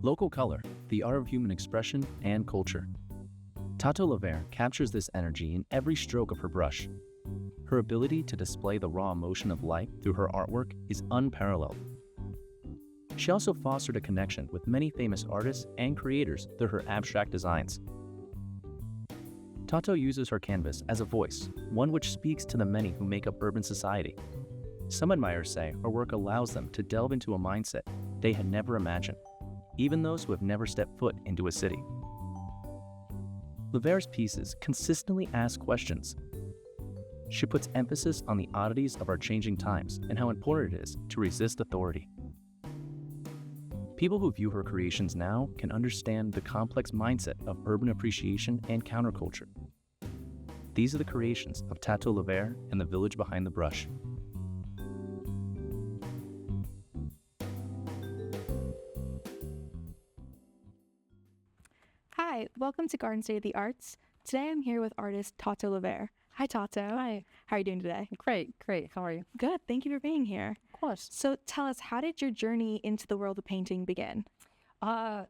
Local color, the art of human expression and culture. Tato Lovere captures this energy in every stroke of her brush. Her ability to display the raw emotion of life through her artwork is unparalleled. She also fostered a connection with many famous artists and creators through her abstract designs. Tato uses her canvas as a voice, one which speaks to the many who make up urban society. Some admirers say her work allows them to delve into a mindset they had never imagined, even those who have never stepped foot into a city. Lovere's pieces consistently ask questions. She puts emphasis on the oddities of our changing times and how important it is to resist authority. People who view her creations now can understand the complex mindset of urban appreciation and counterculture. These are the creations of Tato Lovere and the village behind the brush. Hi, welcome to Garden State of the Arts. Today I'm here with artist Tato Lovere. Hi, Tato. Hi. How are you doing today? Great. How are you? Good. Thank you for being here. Of course. So tell us, how did your journey into the world of painting begin? The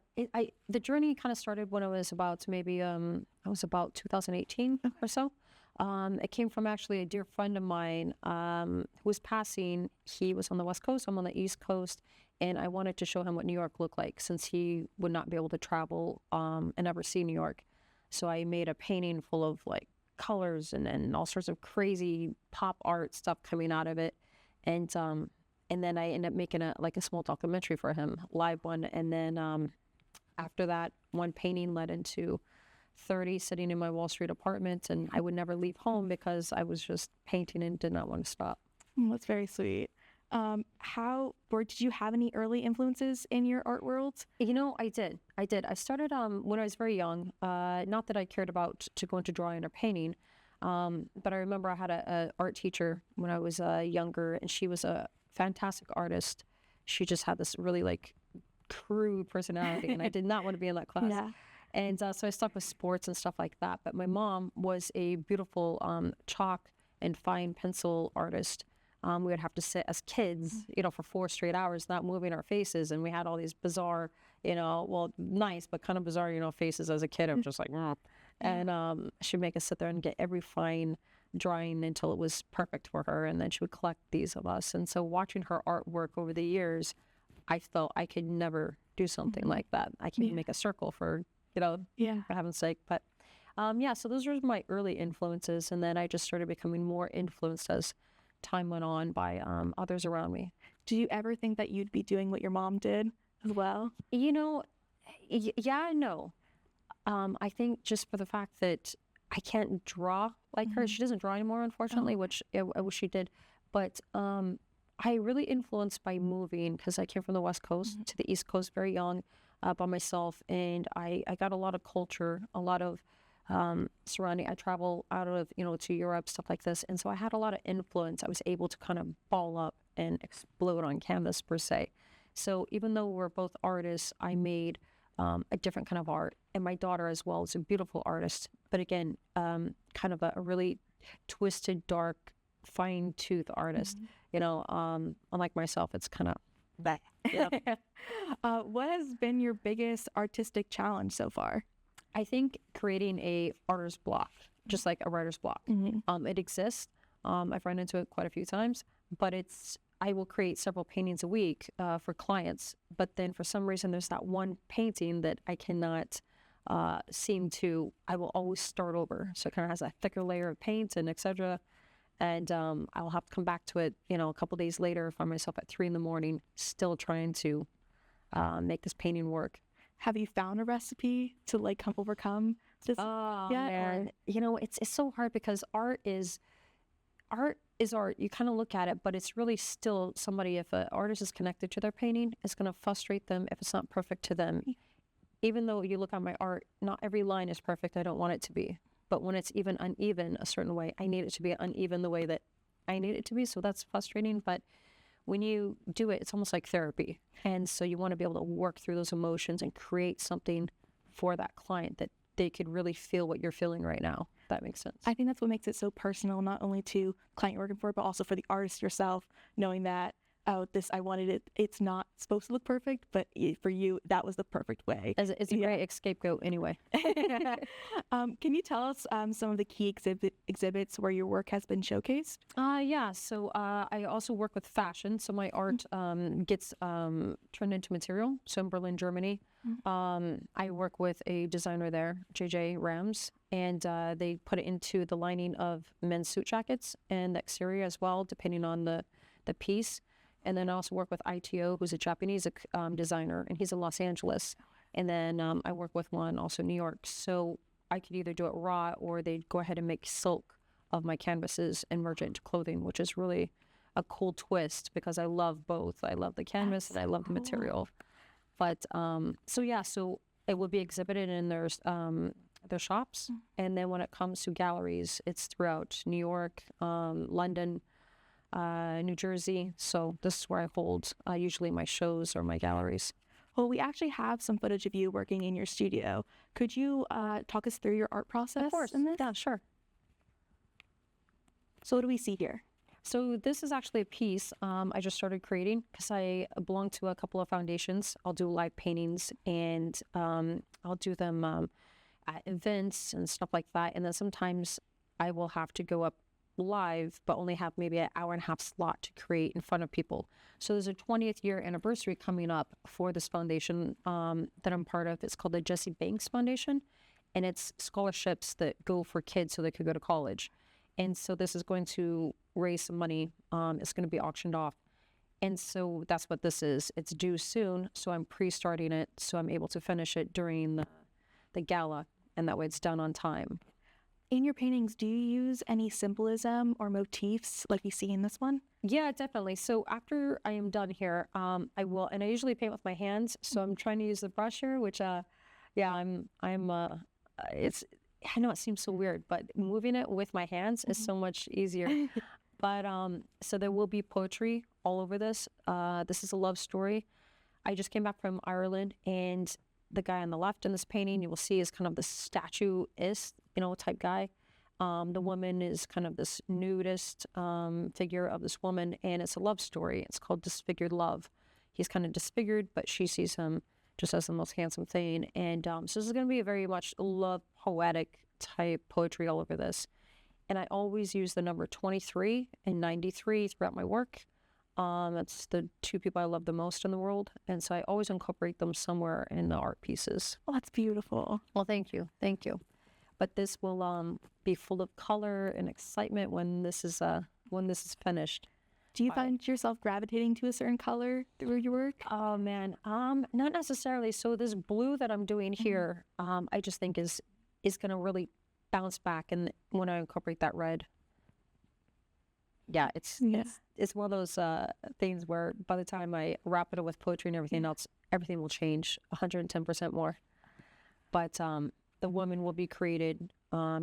journey kind of started when I was about 2018 or so. It came from actually a dear friend of mine who was passing. He was on the West Coast, I'm on the East Coast, and I wanted to show him what New York looked like since he would not be able to travel and never see New York. So I made a painting full of like colors and all sorts of crazy pop art stuff coming out of it, and then I ended up making a small documentary for him, live one, and then after that, one painting led into 30 sitting in my Wall Street apartment, and I would never leave home because I was just painting and did not want to stop. That's very sweet. Did you have any early influences in your art world? You know, I did. I started when I was very young. Not that I cared about to go into drawing or painting, but I remember I had a art teacher when I was younger, and she was a fantastic artist. She just had this really like crude personality, and I did not want to be in that class. Yeah. And so I stuck with sports and stuff like that. But my mom was a beautiful chalk and fine pencil artist. We would have to sit as kids, for 4 straight hours, not moving our faces. And we had all these bizarre, nice, but kind of bizarre, faces as a kid. I'm just like, and she'd make us sit there and get every fine drawing until it was perfect for her. And then she would collect these of us. And so watching her artwork over the years, I felt I could never do something like that. I can't make a circle for heaven's sake. But so those were my early influences. And then I just started becoming more influenced as time went on by others around me. Did you ever think that you'd be doing what your mom did as well? Yeah and no. I think just for the fact that I can't draw like her. She doesn't draw anymore, unfortunately, which I wish she did. But I really influenced by moving because I came from the West Coast to the East Coast very young by myself. And I got a lot of culture, a lot of surrounding. I travel out of, to Europe, stuff like this. And so I had a lot of influence. I was able to kind of ball up and explode on canvas per se. So even though we're both artists, I made a different kind of art. And my daughter as well is a beautiful artist. But again, kind of a really twisted, dark, fine-tooth artist. Unlike myself, it's kind of that. What has been your biggest artistic challenge so far? I think creating a artist's block, just like a writer's block. It exists. I've run into it quite a few times, but I will create several paintings a week for clients. But then for some reason, there's that one painting that I cannot I will always start over. So it kind of has a thicker layer of paint and et cetera. And I will have to come back to it, a couple days later, find myself at 3 a.m, still trying to make this painting work. Have you found a recipe to overcome this? Man. It's so hard because art is art. You kind of look at it, but it's really still somebody, if an artist is connected to their painting, it's going to frustrate them if it's not perfect to them. Even though you look at my art, not every line is perfect. I don't want it to be. But when it's even uneven a certain way, I need it to be uneven the way that I need it to be. So that's frustrating. But when you do it, it's almost like therapy. And so you want to be able to work through those emotions and create something for that client that they could really feel what you're feeling right now. If that makes sense. I think that's what makes it so personal, not only to the client you're working for, but also for the artist yourself, knowing that oh, this, I wanted it, it's not supposed to look perfect, but for you, that was the perfect way. It's a great scapegoat anyway. Can you tell us some of the key exhibits where your work has been showcased? Yeah, so I also work with fashion. So my art gets turned into material. So in Berlin, Germany, I work with a designer there, JJ Rams, and they put it into the lining of men's suit jackets and the exterior as well, depending on the piece. And then I also work with ITO, who's a Japanese designer, and he's in Los Angeles. And then I work with one also in New York. So I could either do it raw, or they'd go ahead and make silk of my canvases and merge it into clothing, which is really a cool twist because I love both. I love the canvas and I love the material. But so it will be exhibited in their shops. And then when it comes to galleries, it's throughout New York, London, New Jersey. So this is where I hold usually my shows or my galleries. Well, we actually have some footage of you working in your studio. Could you talk us through your art process? Of course. In this? Yeah, sure. So what do we see here? So this is actually a piece I just started creating because I belong to a couple of foundations. I'll do live paintings, and I'll do them at events and stuff like that. And then sometimes I will have to go up live, but only have maybe an hour and a half slot to create in front of people. So there's a 20th year anniversary coming up for this foundation that I'm part of. It's called the Jesse Banks Foundation, and it's scholarships that go for kids so they could go to college. And so this is going to raise some money. It's going to be auctioned off. And so that's what this is. It's due soon, so I'm pre-starting it so I'm able to finish it during the gala, and that way it's done on time. In your paintings, do you use any symbolism or motifs like we see in this one? Yeah, definitely. So after I am done here, I will, and I usually paint with my hands. So I'm trying to use the brush here, which, it's, I know it seems so weird, but moving it with my hands is so much easier. But so there will be poetry all over this. This is a love story. I just came back from Ireland, and the guy on the left in this painting you will see is kind of the statuist, type guy. The woman is kind of this nudist figure of this woman, and it's a love story. It's called Disfigured Love. He's kind of disfigured, but she sees him just as the most handsome thing. And so this is going to be a very much love poetic type poetry all over this. And I always use the number 23 and 93 throughout my work. That's the two people I love the most in the world. And so I always incorporate them somewhere in the art pieces. Oh, that's beautiful. Well, thank you. Thank you. But this will be full of color and excitement when this is finished. Do you find yourself gravitating to a certain color through your work? Oh man, not necessarily. So this blue that I'm doing here, I just think is going to really bounce back, and when I incorporate that red, yeah, it's one of those things where by the time I wrap it up with poetry and everything else, everything will change 110% more. But the woman will be created.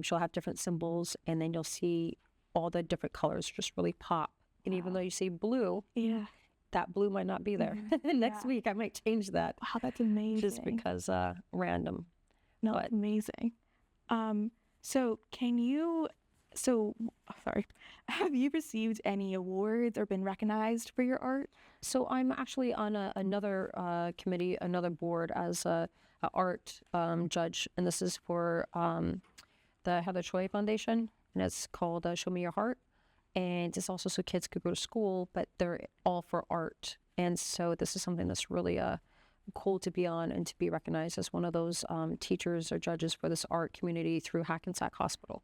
She'll have different symbols, and then you'll see all the different colors just really pop. And even though you see blue, that blue might not be there. Next week, I might change that. Wow, that's amazing. Just because random. No, it's amazing. Have you received any awards or been recognized for your art? So I'm actually on another committee, another board as a art judge, and this is for the Heather Choi Foundation, and it's called Show Me Your Heart. And it's also so kids could go to school, but they're all for art. And so this is something that's really cool to be on and to be recognized as one of those teachers or judges for this art community through Hackensack Hospital.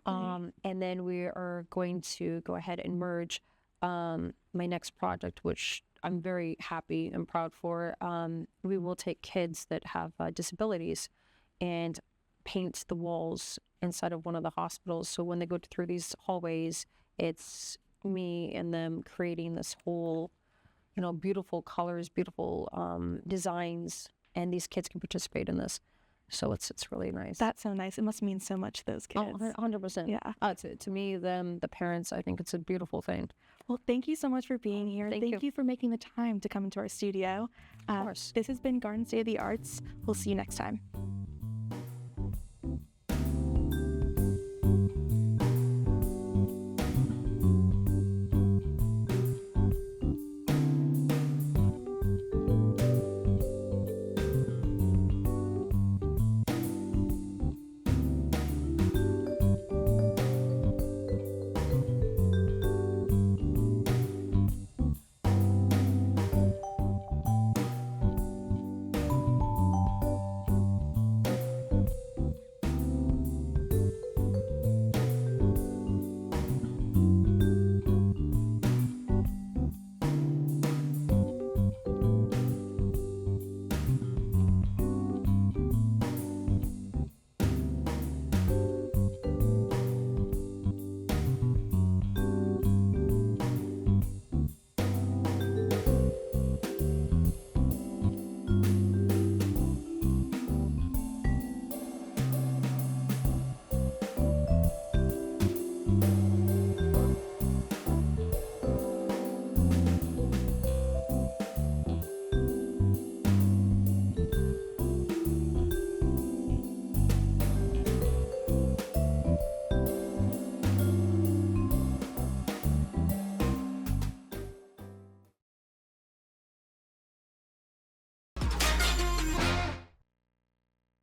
And then we are going to go ahead and merge my next project, which I'm very happy and proud for. We will take kids that have disabilities and paint the walls inside of one of the hospitals. So when they go through these hallways, it's me and them creating this whole, beautiful colors, beautiful designs, and these kids can participate in this. So it's really nice. That's so nice. It must mean so much to those kids. Oh, 100%. Yeah. To me, them, the parents, I think it's a beautiful thing. Well, thank you so much for being here. Thank you for making the time to come into our studio. Of course. This has been Garden State of the Arts. We'll see you next time.